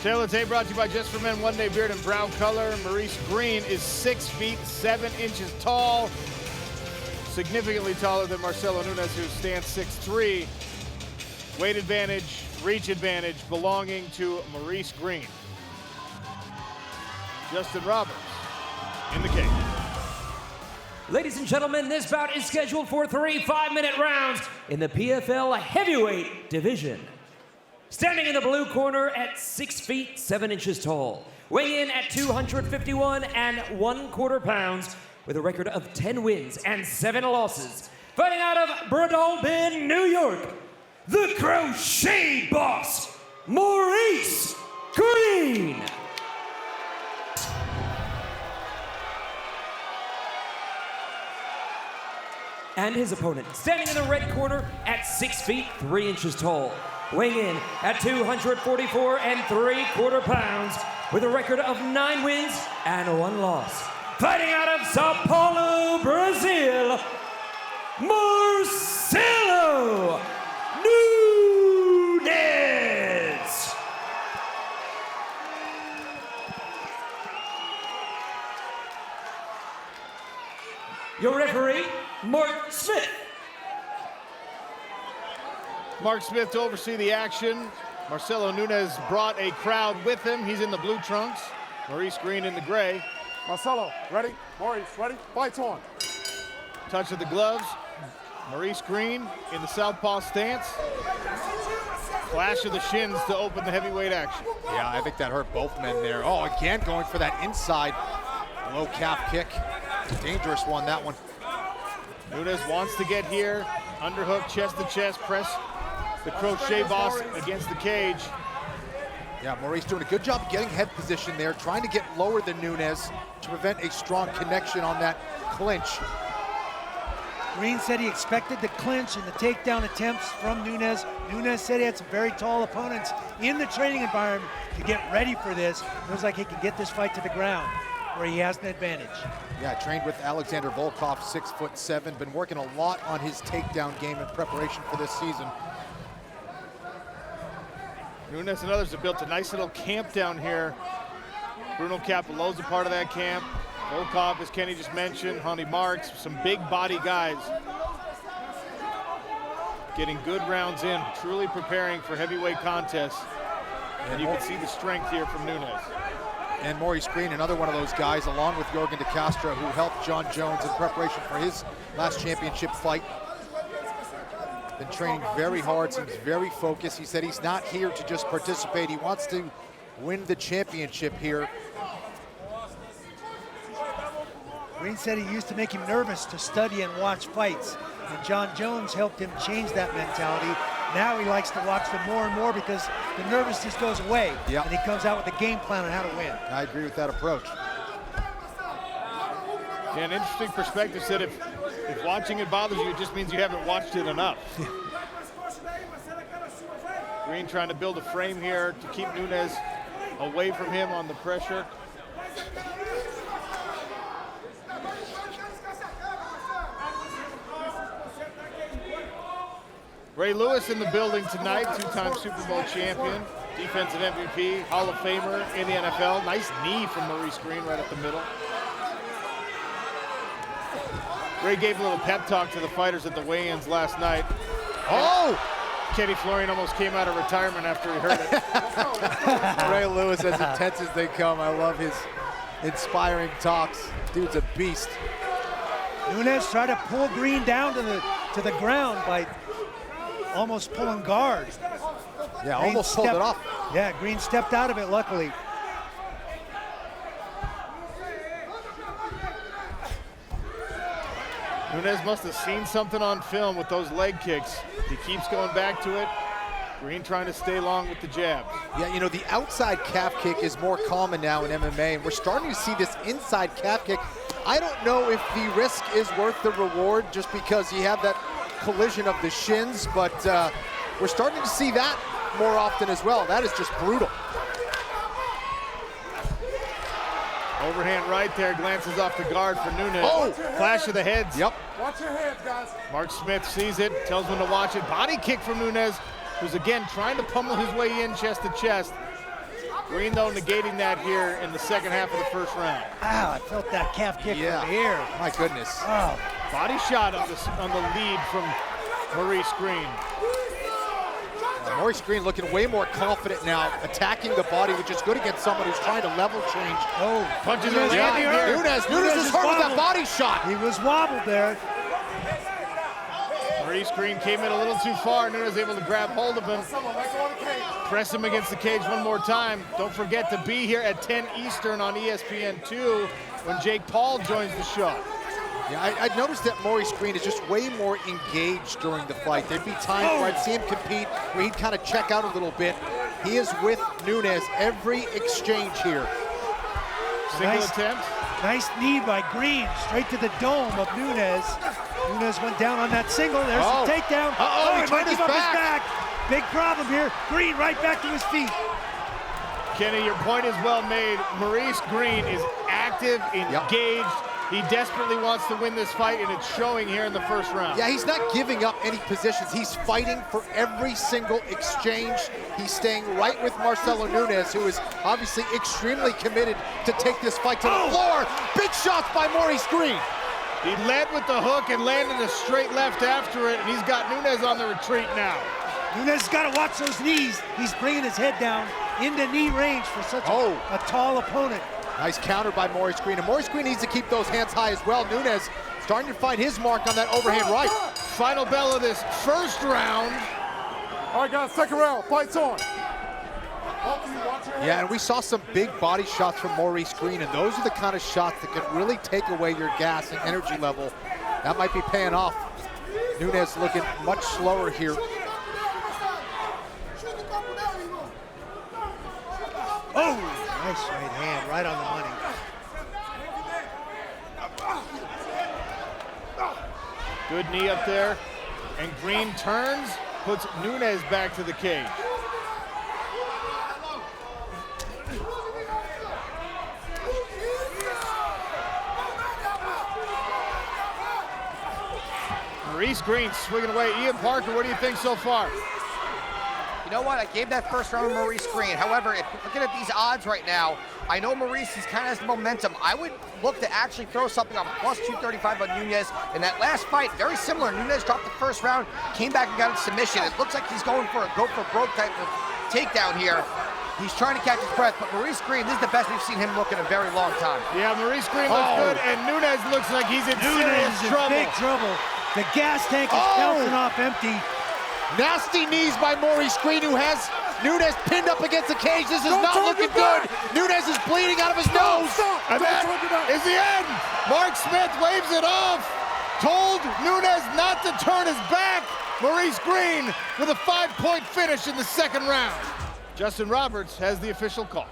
Taylor Day brought to you by Just for Men One Day Beard in brown color. Maurice Greene is 6 feet 7 inches tall, significantly taller than Marcelo Nunes, who stands 6'3". Weight advantage, reach advantage belonging to Maurice Greene. Justin Roberts in the cage. Ladies and gentlemen, this bout is scheduled for 3 5-minute rounds in the PFL heavyweight division. Standing in the blue corner at 6 feet 7 inches tall, weighing in at 251 1/4 pounds, with a record of 10 wins and 7 losses, fighting out of Bradalbin, New York, the Crochet Boss, Maurice Greene. And his opponent, standing in the red corner at 6 feet 3 inches tall, weighing in at 244 3/4 pounds, with a record of 9 wins and 1 loss, fighting out of Sao Paulo, Brazil, Marcelo Nunes. Your referee, Mark Smith. Mark Smith to oversee the action. Marcelo Nunes brought a crowd with him. He's in the blue trunks. Maurice Greene in the gray. Marcelo, ready? Maurice, ready? Fights on. Touch of the gloves. Maurice Greene in the southpaw stance. Clash of the shins to open the heavyweight action. Yeah, I think that hurt both men there. Oh, again, going for that inside low calf kick. Dangerous one, that one. Nunes wants to get here. Underhook, chest to chest, press the Crochet Boss against the cage. Yeah, Maurice doing a good job getting head position there, trying to get lower than Nunes to prevent a strong connection on that clinch. Greene said he expected the clinch and the takedown attempts from Nunes. Nunes said he had some very tall opponents in the training environment to get ready for this. It looks like he can get this fight to the ground, where he has an advantage. Yeah, trained with Alexander Volkov, 6'7", been working a lot on his takedown game in preparation for this season. Nunes and others have built a nice little camp down here. Bruno Capello's a part of that camp. Volkov, as Kenny just mentioned, Honey Marks, some big body guys. Getting good rounds in, truly preparing for heavyweight contests. And you can see the strength here from Nunes. And Maurice Greene, another one of those guys, along with Jorgen de Castro, who helped John Jones in preparation for his last championship fight. Been training very hard, seems very focused. He said he's not here to just participate. He wants to win the championship here. Greene said he used to make him nervous to study and watch fights. And John Jones helped him change that mentality. Now he likes to watch them more and more because the nervousness goes away. Yep. And he comes out with a game plan on how to win. I agree with that approach. Yeah, an interesting perspective said if watching it bothers you, it just means you haven't watched it enough. Greene trying to build a frame here to keep Nunes away from him on the pressure. Ray Lewis in the building tonight, 2-time Super Bowl champion, defensive MVP, Hall of Famer in the NFL. Nice knee from Maurice Greene right up the middle. Ray gave a little pep talk to the fighters at the weigh-ins last night. Oh! Kenny Florian almost came out of retirement after he heard it. Ray Lewis, as intense as they come. I love his inspiring talks. Dude's a beast. Nunes tried to pull Greene down to the ground by almost pulling guard. Yeah, almost pulled it off. Yeah, Greene stepped out of it, luckily. Nunes must have seen something on film with those leg kicks. He keeps going back to it. Greene trying to stay long with the jab. Yeah, you know, the outside calf kick is more common now in MMA, and we're starting to see this inside calf kick. I don't know if the risk is worth the reward just because you have that collision of the shins, but we're starting to see that more often as well. That is just brutal. Overhand right there, glances off the guard for Nunes. Oh! Clash of the heads. Yep. Watch your heads, guys. Mark Smith sees it, tells him to watch it. Body kick from Nunes, who's again trying to pummel his way in chest to chest. Greene, though, negating that here in the second half of the first round. Ow, I felt that calf kick Yeah. from here. My goodness. Oh, Body shot on the lead from Maurice Greene. Maurice Greene looking way more confident now, attacking the body, which is good against someone who's trying to level change. oh. Punches are landing here. Nunes is hurt with that body shot. He was wobbled there. Maurice Greene came in a little too far. Nunes able to grab hold of him. Press him against the cage one more time. Don't forget to be here at 10 Eastern on ESPN2 when Jake Paul joins the show. Yeah, I noticed that Maurice Greene is just way more engaged during the fight. There'd be times where I'd see him compete where he'd kind of check out a little bit. He is with Nunes every exchange here. Single attempt. Nice knee by Greene, straight to the dome of Nunes. Nunes went down on that single. There's the takedown. He he turned might his give up back. his back. Big problem here. Greene right back to his feet. Kenny, your point is well made. Maurice Greene is active, engaged. He desperately wants to win this fight, and it's showing here in the first round. Yeah, he's not giving up any positions. He's fighting for every single exchange. He's staying right with Marcelo Nunes, who is obviously extremely committed to take this fight to the floor. Big shots by Maurice Greene. He led with the hook and landed a straight left after it, and he's got Nunes on the retreat now. Nunes has got to watch those knees. He's bringing his head down into knee range for such a tall opponent. Nice counter by Maurice Greene. And Maurice Greene needs to keep those hands high as well. Nunes starting to find his mark on that overhand right. Final bell of this first round. All right, guys, second round. Fights on. Yeah, and we saw some big body shots from Maurice Greene, and those are the kind of shots that can really take away your gas and energy level. That might be paying off. Nunes looking much slower here. Oh, nice right hand, right on the money. Good knee up there. And Greene turns, puts Nunes back to the cage. Maurice Greene swinging away. Ian Parker, what do you think so far? You know what? I gave that first round to Maurice Greene. However, looking at these odds right now, I know Maurice kind of has momentum. I would look to actually throw something on plus 235 on Nunes. In that last fight, very similar. Nunes dropped the first round, came back and got a submission. It looks like he's going for a go-for-broke type of takedown here. He's trying to catch his breath, but Maurice Greene, this is the best we've seen him look in a very long time. Yeah, Maurice Greene looks good, and Nunes looks like he's in serious trouble. Big trouble. The gas tank is bouncing off empty. Nasty knees by Maurice Greene, who has Nunes pinned up against the cage. This is not looking good. Nunes is bleeding out of his nose. And that is the end. Mark Smith waves it off. Told Nunes not to turn his back. Maurice Greene with a 5-point finish in the second round. Justin Roberts has the official call.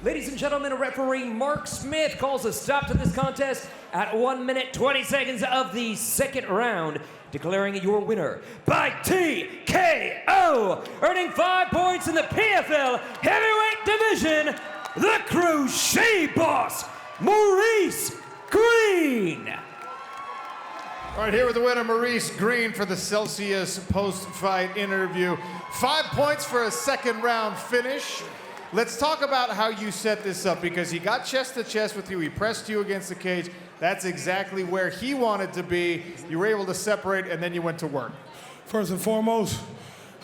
Ladies and gentlemen, referee Mark Smith calls a stop to this contest at 1 minute 20 seconds of the second round, declaring your winner by TKO, earning 5 points in the PFL heavyweight division, the Crochet Boss, Maurice Greene. All right, here with the winner, Maurice Greene, for the Celsius post-fight interview. 5 points for a second round finish. Let's talk about how you set this up, because he got chest to chest with you. He pressed you against the cage. That's exactly where he wanted to be. You were able to separate, and then you went to work. First and foremost,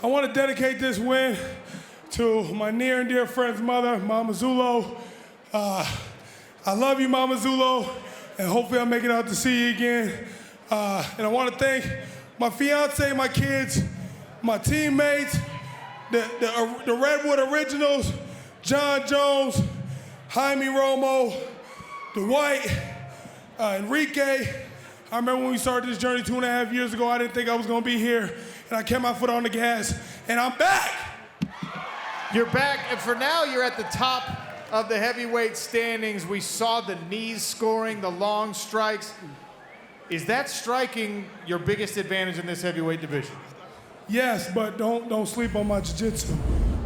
I want to dedicate this win to my near and dear friend's mother, Mama Zulo. I love you, Mama Zulo, and hopefully I'll make it out to see you again. And I want to thank my fiance, my kids, my teammates, the Redwood Originals, John Jones, Jaime Romo, Dwight, Enrique. I remember when we started this journey 2.5 years ago, I didn't think I was gonna be here, and I kept my foot on the gas, and I'm back. You're back, and for now, you're at the top of the heavyweight standings. We saw the knees scoring, the long strikes. Is that striking your biggest advantage in this heavyweight division? Yes, but don't sleep on my jiu-jitsu.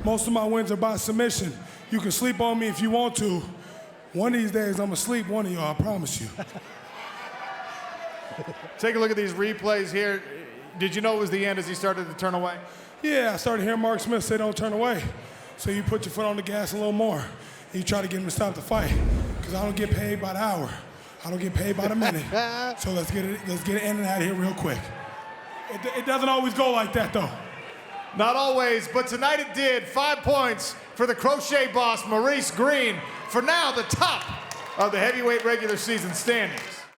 Most of my wins are by submission. You can sleep on me if you want to. One of these days, I'm gonna sleep one of y'all, I promise you. Take a look at these replays here. Did you know it was the end as he started to turn away? Yeah, I started hearing Mark Smith say don't turn away. So you put your foot on the gas a little more, and you try to get him to stop the fight. Because I don't get paid by the hour. I don't get paid by the minute. So let's get it in and out of here real quick. It doesn't always go like that, though. Not always, but tonight it did. 5 points for the crochet boss, Maurice Greene, for now the top of the heavyweight regular season standings.